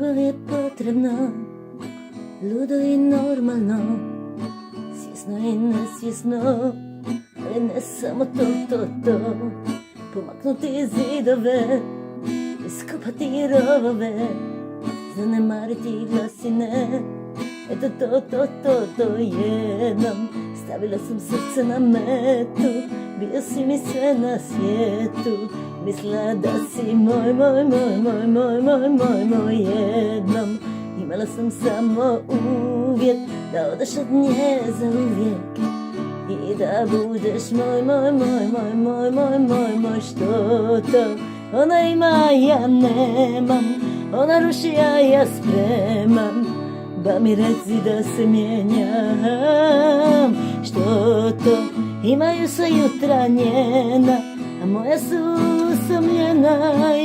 Ljubav je potrebna, ludo i normalno, svjesno i nesvjesno, ali ne samo to. Pomaknuti zidove, iskopati rovove, zanemariti glasine. Eto to jednom, stavila sam srce na metu, bio si mi sve na svijetu. Mislila da si moj jednom. Imala sam samo uvjet da odeš od nje za uvijek i da budeš moj, što to ona ima, ja nemam, ona ruši, ja spremam, ba mi reci da se mijenjam. Što to imaju sva jutra njena, a moja su usamljena.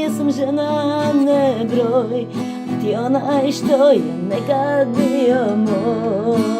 Ja sam žena, ne broj, a ti onaj što je nekad bio moj.